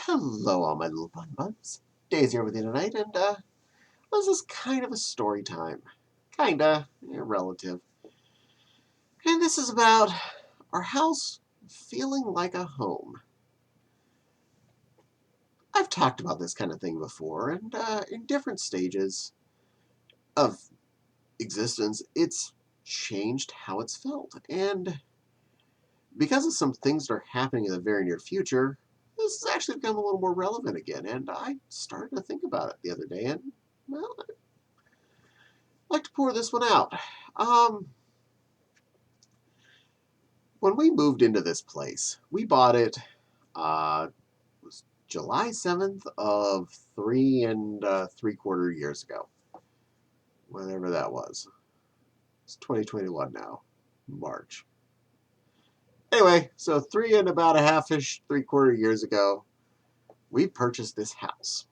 Hello, all my little bun buns. Days here with you tonight, and this is kind of a story time. Kinda, relative. And this is about our house feeling like a home. I've talked about this kind of thing before, and in different stages of existence, it's changed how it's felt. And because of some things that are happening in the very near future, this has actually become a little more relevant again. And I started to think about it the other day, and well, like to pour this one out. Um, when we moved into this place, we bought it. It was July 7th of 3 and 3/4 years ago, whatever that was. It's 2021 now, March. Anyway, so 3 and about a half-ish, 3/4 years ago, we purchased this house.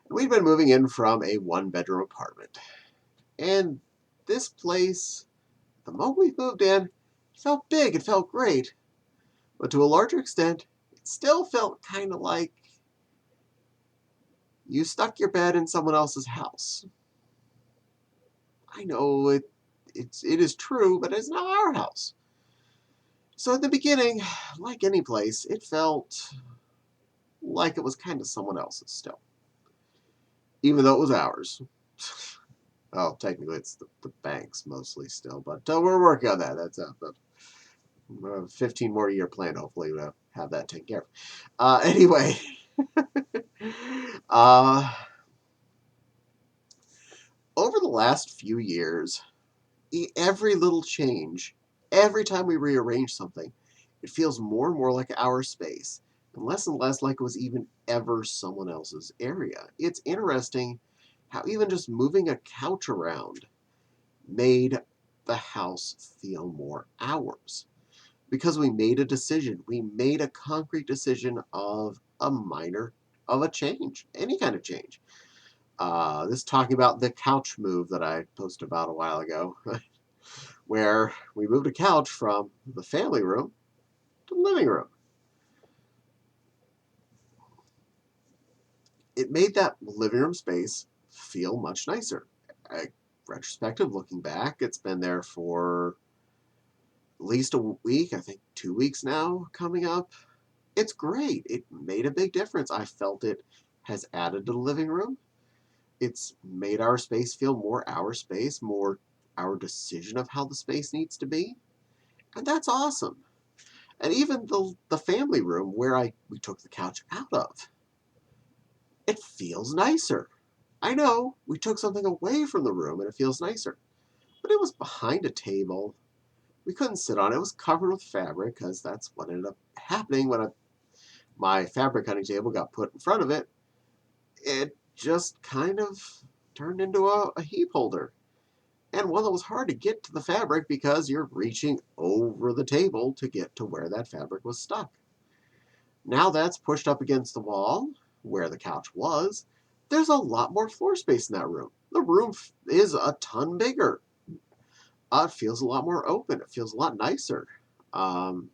We'd been moving in from a one-bedroom apartment, and this place, the moment we moved in, it felt big. It felt great. But to a larger extent, it still felt kind of like you stuck your bed in someone else's house. I know it is true, but it's not our house. So at the beginning, like any place, it felt like it was kind of someone else's still, even though it was ours. Oh, technically it's the bank's mostly still, but we're working on that. That's a 15 more year plan. Hopefully we'll have that taken care of. Anyway, uh, over the last few years, every little change, every time we rearrange something, it feels more and more like our space and less like it was even ever someone else's area. It's interesting how even just moving a couch around made the house feel more ours because we made a decision. We made a concrete decision of a change, any kind of change. This talking about the couch move that I posted about a while ago, where we moved a couch from the family room to the living room. It made that living room space feel much nicer. Retrospective, looking back, it's been there for at least a week, I think 2 weeks now coming up. It's great. It made a big difference. I felt it has added to the living room. It's made our space feel more our space, more our decision of how the space needs to be. And that's awesome. And even the family room where we took the couch out of, it feels nicer. I know we took something away from the room and it feels nicer, but it was behind a table. We couldn't sit on it. It was covered with fabric because that's what ended up happening when my fabric cutting table got put in front of it. It just kind of turned into a heap holder. And one that was hard to get to the fabric because you're reaching over the table to get to where that fabric was stuck. Now that's pushed up against the wall where the couch was. There's a lot more floor space in that room. The room is a ton bigger. It feels a lot more open. It feels a lot nicer. Um,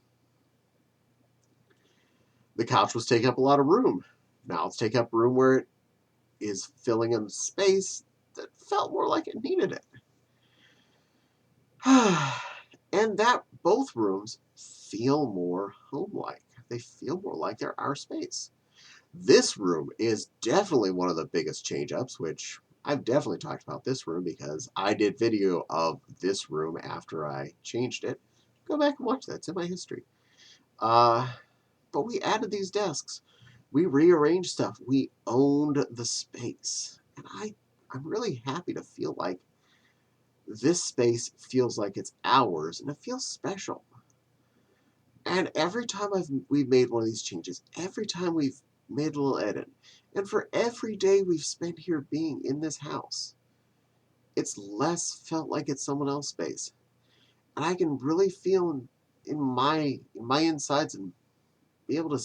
the couch was taking up a lot of room. Now it's taking up room where it is filling in space that felt more like it needed it. And that both rooms feel more home-like. They feel more like they're our space. This room is definitely one of the biggest change-ups, which I've definitely talked about this room because I did video of this room after I changed it. Go back and watch that. It's in my history. But we added these desks. We rearranged stuff. We owned the space. And I'm really happy to feel like this space feels like it's ours and it feels special. And every time we've made one of these changes, every time we've made a little edit, and for every day we've spent here being in this house, it's less felt like it's someone else's space. And I can really feel in my insides and be able to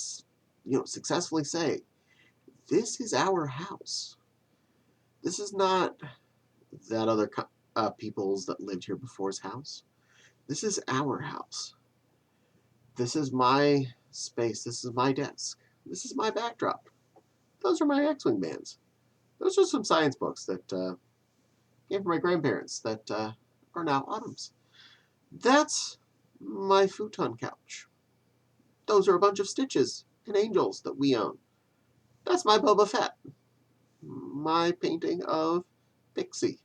successfully say, this is our house. This is not that other people's that lived here before's house. This is our house. This is my space. This is my desk. This is my backdrop. Those are my X-Wing bands. Those are some science books that came from my grandparents that are now Autumn's. That's my futon couch. Those are a bunch of stitches and angels that we own. That's my Boba Fett. My painting of Pixie.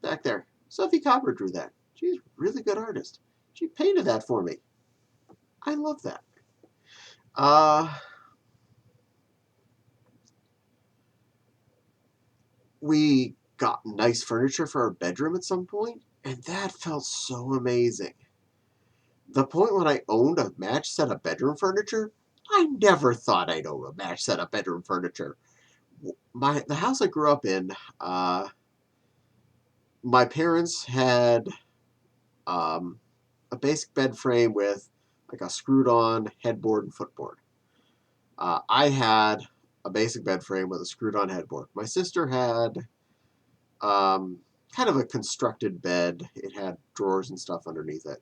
Back there. Sophie Copper drew that. She's a really good artist. She painted that for me. I love that. We got nice furniture for our bedroom at some point, and that felt so amazing. The point when I owned a match set of bedroom furniture, I never thought I'd own a match set of bedroom furniture. The house I grew up in, my parents had um, a basic bed frame with like a screwed on headboard and footboard. I had a basic bed frame with a screwed on headboard. My sister had um, kind of a constructed bed. It had drawers and stuff underneath it.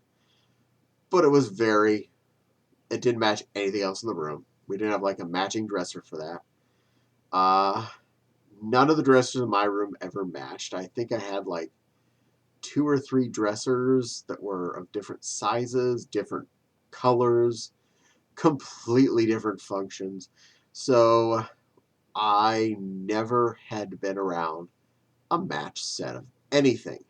But it didn't match anything else in the room. We didn't have like a matching dresser for that. Uh, None of the dressers in my room ever matched. I think I had like 2 or 3 dressers that were of different sizes, different colors, completely different functions. So I never had been around a match set of anything.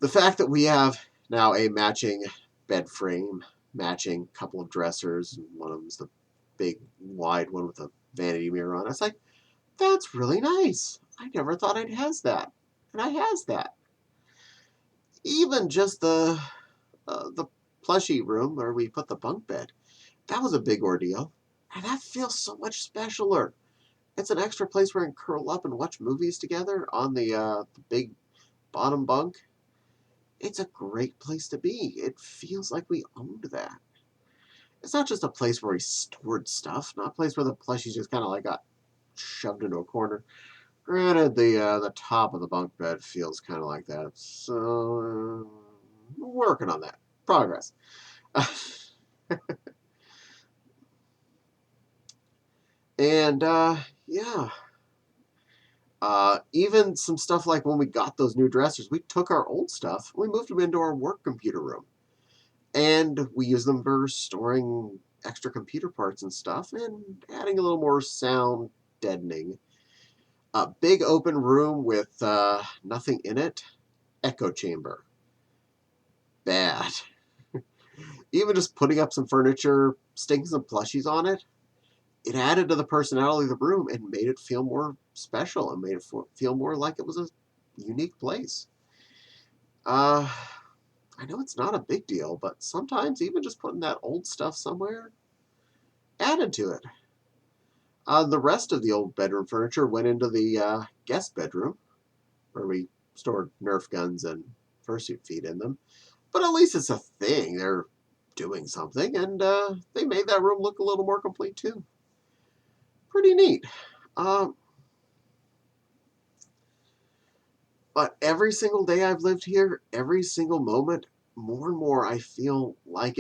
The fact that we have now a matching bed frame, matching couple of dressers, and one of them's the big wide one with a vanity mirror on. It's like, that's really nice. I never thought I'd has that. And I has that. Even just the plushy room where we put the bunk bed, that was a big ordeal. And that feels so much specialer. It's an extra place where we can curl up and watch movies together on the big bottom bunk. It's a great place to be. It feels like we owned that. It's not just a place where we stored stuff, not a place where the plushies just kind of like got shoved into a corner. Granted, the top of the bunk bed feels kind of like that, so working on that. Progress. And yeah, even some stuff like when we got those new dressers, we took our old stuff, we moved them into our work computer room, and we use them for storing extra computer parts and stuff, and adding a little more sound deadening. A big open room with nothing in it, echo chamber. Bad. Even just putting up some furniture, sticking some plushies on it, it added to the personality of the room and made it feel more special and made it feel more like it was a unique place. Uh, I know it's not a big deal, but sometimes even just putting that old stuff somewhere added to it. The rest of the old bedroom furniture went into the guest bedroom, where we stored Nerf guns and fursuit feet in them. But at least it's a thing. They're doing something, and they made that room look a little more complete too. Pretty neat. Um, but every single day I've lived here, every single moment, more and more I feel like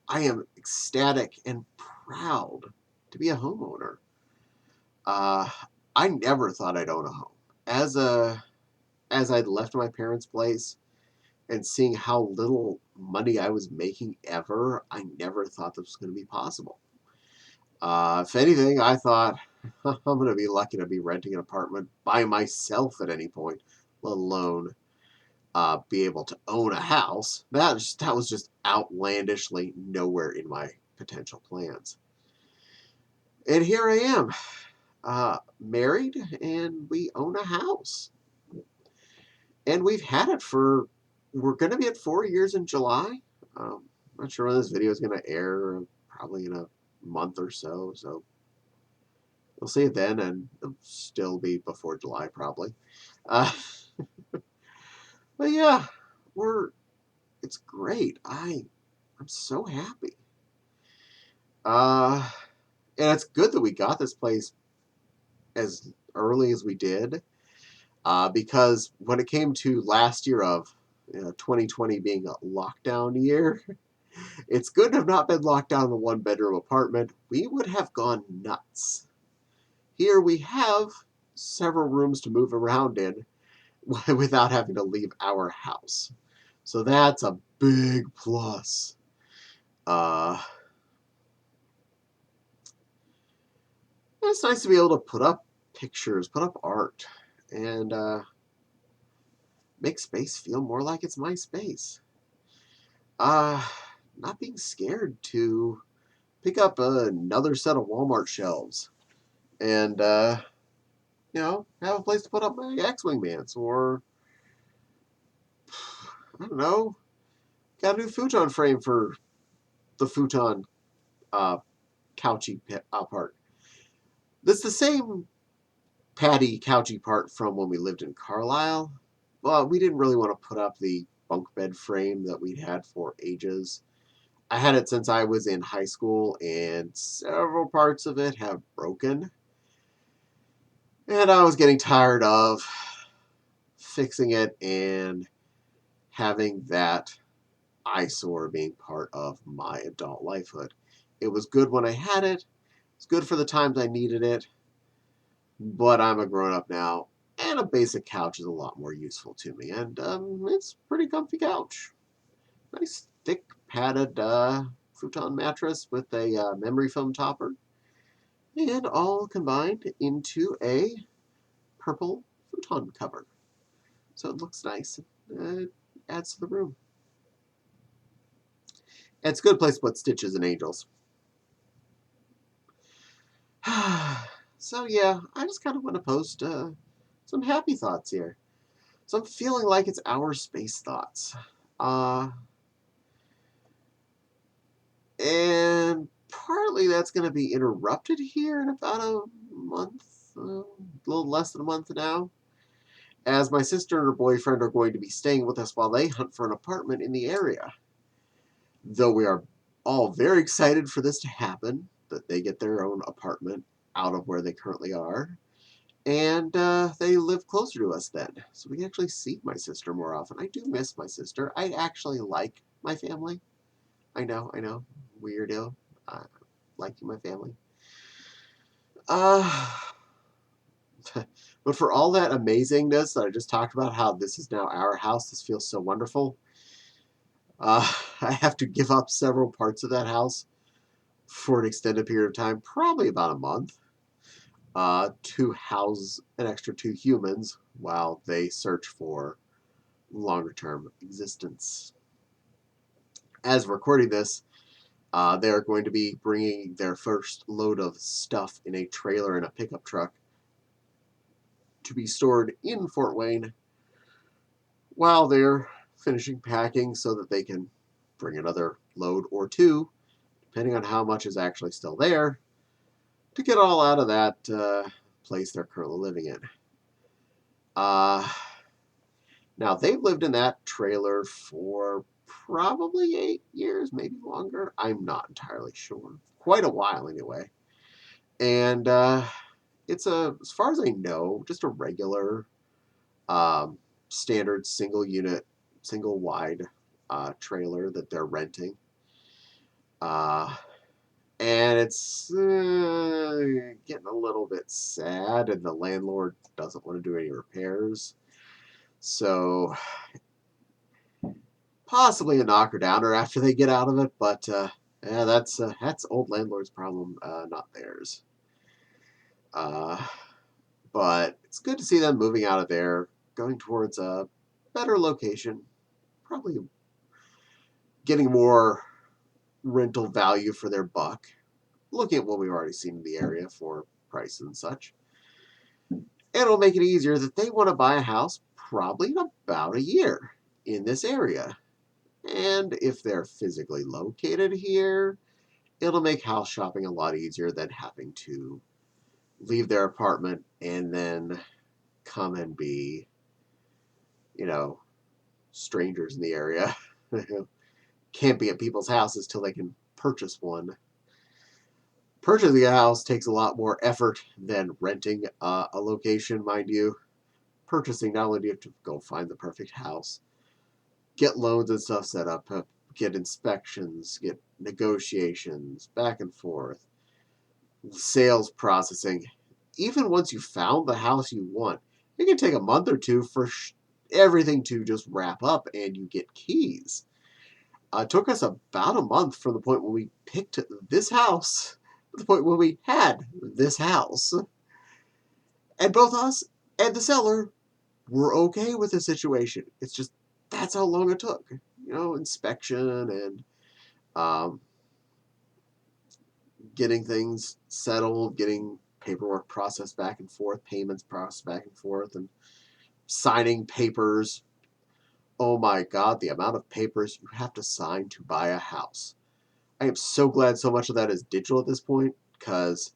I am ecstatic and proud to be a homeowner. Uh, I never thought I'd own a home. As a as I'd left my parents' place and seeing how little money I was making ever, I never thought this was going to be possible. If anything, I thought I'm going to be lucky to be renting an apartment by myself at any point, let alone be able to own a house. That was just outlandishly nowhere in my potential plans. And here I am, married, and we own a house. And we've had it we're going to be at 4 years in July. I'm not sure when this video is going to air, probably in a month or so. So we'll see it then, and it'll still be before July, probably. Uh, but yeah, it's great. I'm so happy. Uh, and it's good that we got this place as early as we did, because when it came to last year of 2020 being a lockdown year, It's good to have not been locked down in a one-bedroom apartment. We would have gone nuts. Here we have several rooms to move around in without having to leave our house. So that's a big plus. Uh, it's nice to be able to put up pictures, put up art, and make space feel more like it's my space. Uh, Not being scared to pick up another set of Walmart shelves and, have a place to put up my X-Wing mats, or, I don't know, got a new futon frame for the futon uh, couchy part. That's the same patty couchy part from when we lived in Carlisle. Well, we didn't really want to put up the bunk bed frame that we'd had for ages. I had it since I was in high school, and several parts of it have broken. And I was getting tired of fixing it and having that eyesore being part of my adult lifehood. It was good when I had it. It's good for the times I needed it. But I'm a grown up now, and a basic couch is a lot more useful to me. And it's a pretty comfy couch. Nice thick padded futon mattress with a memory foam topper, and all combined into a purple futon cover. So it looks nice. It adds to the room. And it's a good place to put stitches and angels. So yeah, I just kind of want to post some happy thoughts here. So I'm feeling like it's our space thoughts. Uh, and partly that's going to be interrupted here in about a month, a little less than a month now, as my sister and her boyfriend are going to be staying with us while they hunt for an apartment in the area. Though we are all very excited for this to happen, that they get their own apartment out of where they currently are, and they live closer to us then. So we can actually see my sister more often. I do miss my sister. I actually like my family. I know, weirdo. I like my family. Uh, but for all that amazingness that I just talked about, how this is now our house, this feels so wonderful, I have to give up several parts of that house for an extended period of time, probably about a month, to house an extra two humans while they search for longer term existence. As recording this, they are going to be bringing their first load of stuff in a trailer and a pickup truck to be stored in Fort Wayne while they're finishing packing so that they can bring another load or two, depending on how much is actually still there, to get all out of that place they're currently living in. Now, they've lived in that trailer for probably 8 years, maybe longer. I'm not entirely sure. Quite a while, anyway. And it's as far as I know, just a regular um, standard single unit, single wide trailer that they're renting. Uh, and it's getting a little bit sad, and the landlord doesn't want to do any repairs. So possibly a knocker downer after they get out of it, but yeah, that's old landlord's problem, not theirs. Uh, but it's good to see them moving out of there, going towards a better location, probably getting more rental value for their buck. Looking at what we've already seen in the area for price and such, and it'll make it easier that they want to buy a house probably in about a year in this area. And if they're physically located here, it'll make house shopping a lot easier than having to leave their apartment and then come and be, strangers in the area. Can't be at people's houses till they can purchase one. Purchasing a house takes a lot more effort than renting a location, mind you. Purchasing, not only do you have to go find the perfect house, get loans and stuff set up, get inspections, get negotiations, back and forth, sales processing. Even once you found the house you want, it can take a month or two for everything to just wrap up and you get keys. It took us about a month from the point when we picked this house to the point when we had this house. And both us and the seller were okay with the situation. It's just that's how long it took. Inspection and um, getting things settled, getting paperwork processed back and forth, payments processed back and forth, and signing papers. Oh my God, the amount of papers you have to sign to buy a house. I am so glad so much of that is digital at this point, because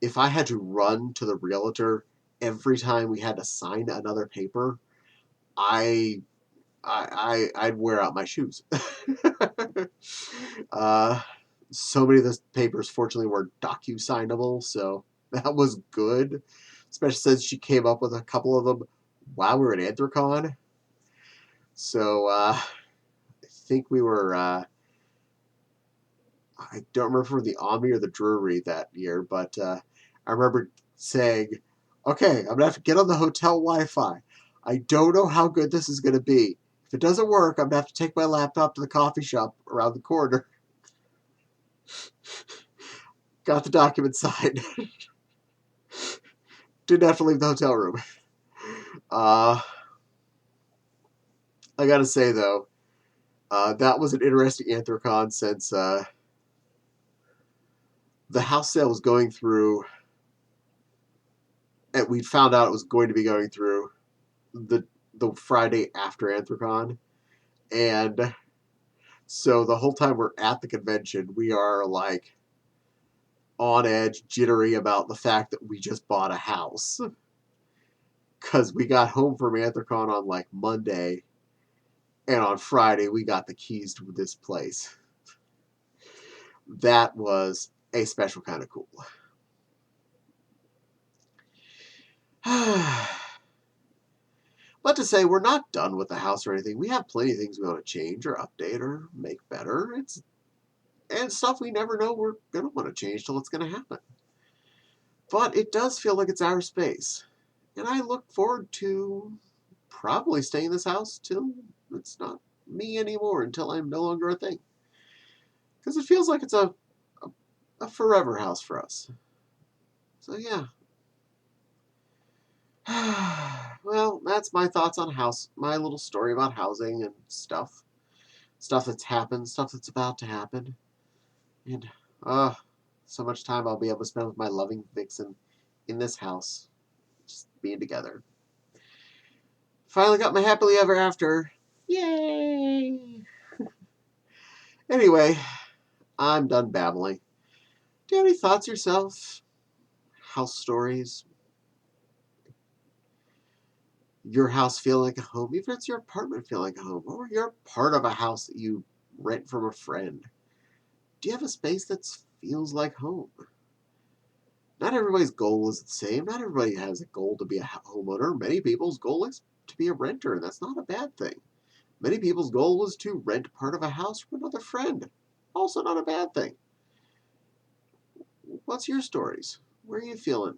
if I had to run to the realtor every time we had to sign another paper, I I'd wear out my shoes. uh, so many of the papers, fortunately, were docu-signable, so that was good. Especially since she came up with a couple of them while we were at Anthrocon. So I think we were. I don't remember if we were the Omni or the Drury that year, but I remember saying, "Okay, I'm gonna have to get on the hotel Wi-Fi. I don't know how good this is gonna be. If it doesn't work, I'm gonna have to take my laptop to the coffee shop around the corner." Got the document signed. Didn't have to leave the hotel room. Uh, I gotta say though, that was an interesting Anthrocon since the house sale was going through, and we found out it was going to be going through the Friday after Anthrocon, and so the whole time we're at the convention, we are like on edge, jittery about the fact that we just bought a house because we got home from Anthrocon on like Monday, and on Friday we got the keys to this place. That was a special kind of cool. But to say we're not done with the house or anything, we have plenty of things we want to change or update or make better. And stuff we never know we're gonna want to change till it's gonna happen. But it does feel like it's our space, and I look forward to probably staying in this house till it's not me anymore, until I'm no longer a thing. Because it feels like it's a forever house for us. So yeah. Well, that's my thoughts on my little story about housing and stuff that's happened, stuff that's about to happen, and so much time I'll be able to spend with my loving vixen in this house, just being together. Finally got my happily ever after. Yay! Anyway, I'm done babbling. Do you have any thoughts yourself? House stories? Your house feel like a home? Even if it's your apartment feel like a home, or you're part of a house that you rent from a friend. Do you have a space that feels like home? Not everybody's goal is the same. Not everybody has a goal to be a homeowner. Many people's goal is to be a renter, and that's not a bad thing. Many people's goal is to rent part of a house from another friend. Also not a bad thing. What's your stories? Where are you feeling?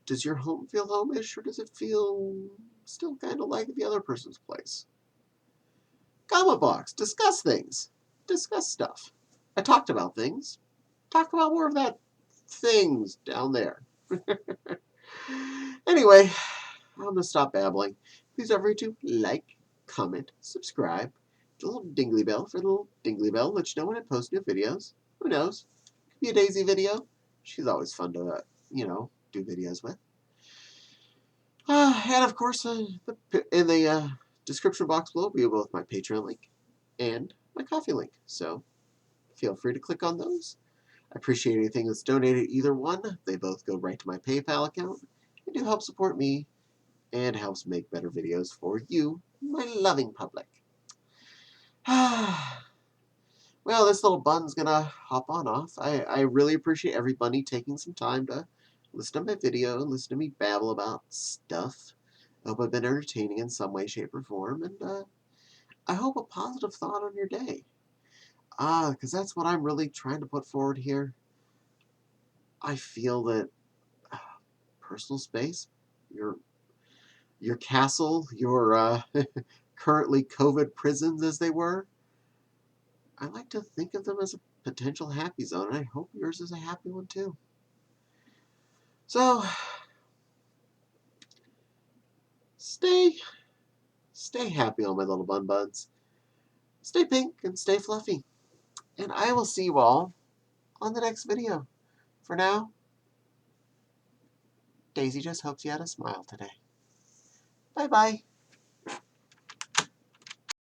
Does your home feel homish, or does it feel still kind of like the other person's place? Comment box. Discuss things. Discuss stuff. I talked about things. Talk about more of that things down there. Anyway, I'm going to stop babbling. Please don't forget to like, comment, subscribe. The little dingly bell for the little dingly bell. Let you know when I post new videos. Who knows? Could be a Daisy video. She's always fun to, do videos with. And of course, in the description box below, we have both my Patreon link and my Coffee link. So feel free to click on those. I appreciate anything that's donated either one. They both go right to my PayPal account and do help support me and helps make better videos for you, my loving public. Well, this little bun's gonna hop on off. I really appreciate everybody taking some time to listen to my video and listen to me babble about stuff. I hope I've been entertaining in some way, shape, or form, and I hope a positive thought on your day. Because that's what I'm really trying to put forward here. I feel that uh, personal space, your your castle, your currently COVID prisons as they were, I like to think of them as a potential happy zone, and I hope yours is a happy one too. So stay stay happy, all my little bun buds. Stay pink and stay fluffy. And I will see you all on the next video. For now, Daisy just hopes you had a smile today. Bye bye.